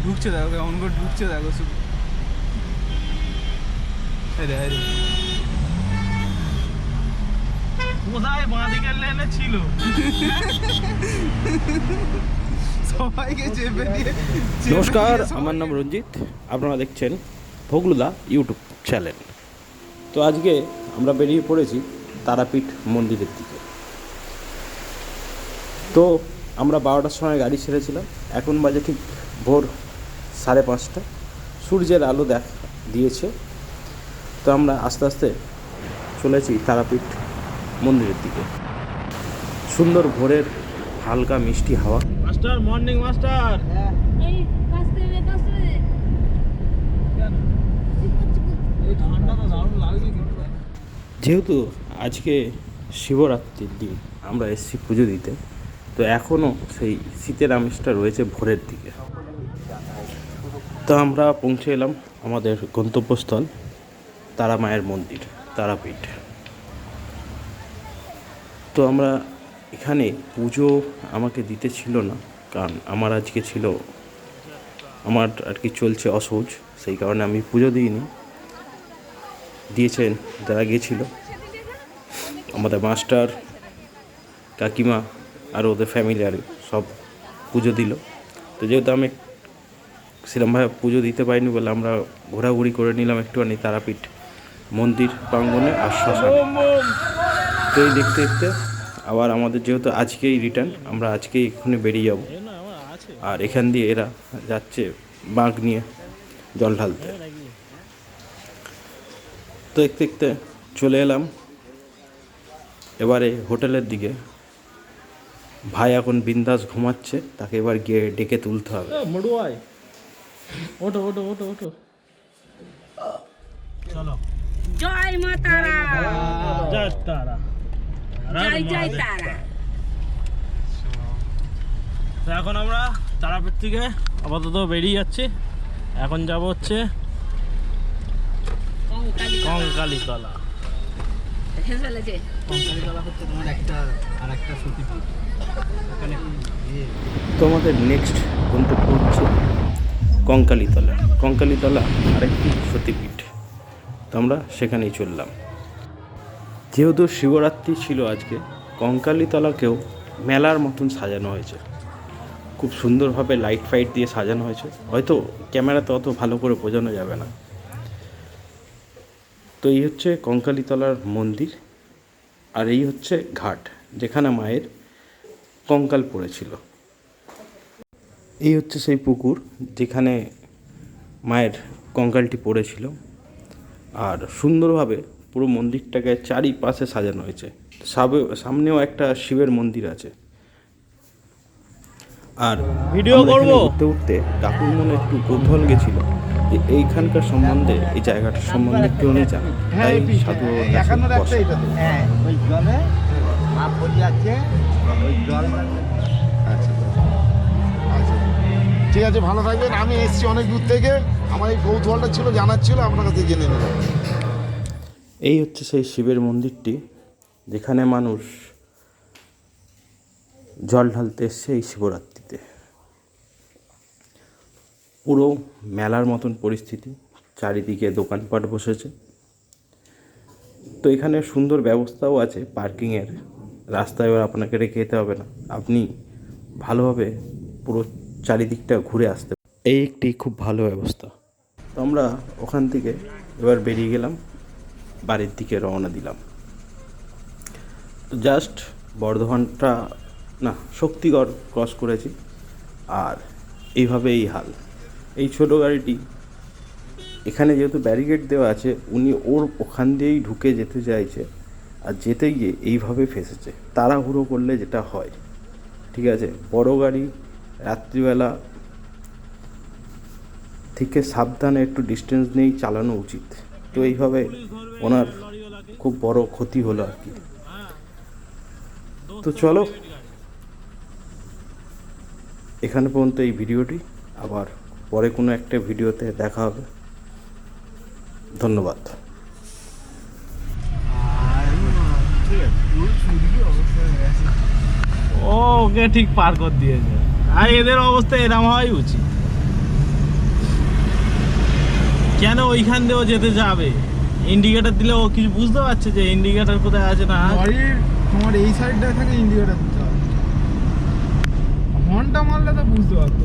ঢুকছে দেখো, কেমন করে ঢুকছে দেখো শুধু। কোথায় বাঁদিকের লেনে ছিল, সবাইকে চেপে দিয়ে। নমস্কার, আমার নাম রঞ্জিত, আপনারা দেখছেন ভোগলুদা ইউটিউব চ্যানেল। তো আজকে আমরা বেরিয়ে পড়েছি তারাপীঠ মন্দিরের দিকে। তো আমরা 12টার সময় গাড়ি ছেড়েছিলাম, এখন বাজে ঠিক ভোর 5:30। সূর্যের আলো দিয়েছে। তো আমরা আস্তে আস্তে চলেছি তারাপীঠ মন্দিরের দিকে। সুন্দর ভোরের হালকা মিষ্টি হাওয়া। Master morning master. এই কাস্তে এই ঠান্ডা তো দারুণ লাগছে কিন্তু। যেহেতু আজকে শিবরাত্রির দিন আমরা এসেছি পুজো দিতে, তো এখনও সেই শীতের আমেজটা রয়েছে ভোরের দিকে। তো আমরা পৌঁছে এলাম আমাদের গন্তব্যস্থল তারা মায়ের মন্দির তারাপীঠ। তো আমরা এখানে পুজো আমাকে দিতে ছিল না, কারণ আমার আজকে ছিল, আমার আর কি চলছে অসৌচ, সেই কারণে আমি পুজো দিইনি। দিয়েছেন যারা গিয়েছিল, আমাদের মাস্টার, কাকিমা আর ওদের ফ্যামিলি আর সব পুজো দিল। তো যেহেতু আমি সেরকমভাবে পুজো দিতে পারিনি বলে আমরা ঘোরাঘুরি করে নিলাম একটুখানি তারাপীঠ মন্দির প্রাঙ্গণে আর শ্মশানে। তো এই দেখতে দেখতে আবার আমাদের যেহেতু আজকেই রিটার্ন, আমরা আজকেই এক্ষুনি বেরিয়ে যাব। আর এখান দিয়ে এরা যাচ্ছে বাঁক নিয়ে জল ঢালতে। তো দেখতে দেখতে চলে এলাম এবারে হোটেলের দিকে। ভাই এখন বিন্দাস ঘুমাচ্ছে, তাকে এবার গিয়ে ডেকে তুলতে হবে। মডুয়াই ওঠো ওঠো ওঠো ওঠো, চলো। জয় মা তারা, জয় তারা, জয় জয় তারা। তো এখন আমরা তারাপীঠ থেকে আপাতত বেরিয়ে যাচ্ছি। এখন যাব হচ্ছে কঙ্কালীতলা। কঙ্কালীতলা হচ্ছে তোমার আরেকটা সতীপীঠ। তো আমাদের নেক্সট গন্তব্য হচ্ছে কঙ্কালীতলা। কঙ্কালীতলা আরেকটি সতীপীঠ, তো আমরা সেখানেই চললাম। যেহেতু শিবরাত্রি ছিল আজকে, কঙ্কালীতলাকেও মেলার মতন সাজানো হয়েছে। খুব সুন্দরভাবে লাইট ফাইট দিয়ে সাজানো হয়েছে, হয়তো ক্যামেরাতে অত ভালো করে বোঝানো যাবে না। তো এই হচ্ছে কঙ্কালীতলার মন্দির, আর এই হচ্ছে ঘাট যেখানে মায়ের কঙ্কাল পড়েছিল। এই হচ্ছে সেই পুকুর যেখানে মায়ের কঙ্কালটি পড়েছিল। আর সুন্দরভাবে পুরো মন্দিরটাকে চারিপাশে সাজানো হয়েছে। সামনেও একটা শিবের মন্দির আছে। আর ভিডিও করব উঠতে উঠতে কাকুর মনে একটু কৌতূহল গেছিল যে এইখানকার সম্বন্ধে, এই জায়গাটার সম্বন্ধে একটু উনি জানেন। তাই সাধু ওই জলে মাপ পড়ে যাচ্ছে, ওই জল। আচ্ছা আচ্ছা, ঠিক আছে, ভালো থাকবেন। আমি এসেছি অনেক দূর থেকে, আমার এই কৌতূহলটা ছিল, জানার ছিল, আপনার কাছে জেনে নিলাম। এই হচ্ছে সেই শিবের মন্দিরটি যেখানে মানুষ জল ঢালতে এসছে এই শিবরাত্রিতে। পুরো মেলার মতন পরিস্থিতি, চারিদিকে দোকানপাট বসেছে। তো এখানে সুন্দর ব্যবস্থাও আছে পার্কিংয়ের, রাস্তায় এবার আপনাকে রেখে যেতে হবে না, আপনি ভালোভাবে পুরো চারিদিকটা ঘুরে আসতে। এই একটি খুব ভালো ব্যবস্থা। তো আমরা ওখান থেকে এবার বেরিয়ে গেলাম, বাড়ির দিকে রওনা দিলাম। তো জাস্ট বর্ধমানটা না, শক্তিগড় ক্রস করেছি, আর এইভাবে এই হাল। এই ছোটো গাড়িটি এখানে যেহেতু ব্যারিকেড দেওয়া আছে, উনি ওখান দিয়েই ঢুকে যেতে চাইছে, আর যেতে গিয়ে এইভাবে ফেঁসেছে। তাড়াহুড়ো করলে যেটা হয়, ঠিক আছে, বড় গাড়ি রাত্রিবেলা থেকে সাবধানে একটু ডিস্টেন্স নিয়েই চালানো উচিত। তো এইভাবে ওনার খুব বড় ক্ষতি হলো আর কি। তো চলো, এখানে পর্যন্ত এই ভিডিওটি, আবার পরে কোনো একটা ভিডিওতে দেখা হবে। ধন্যবাদ। ওকে ঠিক পার করে দিয়েছে। আর এদের অবস্থা এরকম হওয়াই উচিত। কেন ওইখান দিয়েও যেতে যাবে? ইন্ডিকেটর দিলে ও কিছু বুঝতে পারছে যে ইন্ডিকেটর কোথায় আছে না আছে? গাড়ির তোমার এই সাইডটায় থাকে ইন্ডিকেটার দিতে হবে, হর্নটা মারলে তো বুঝতে পারতো।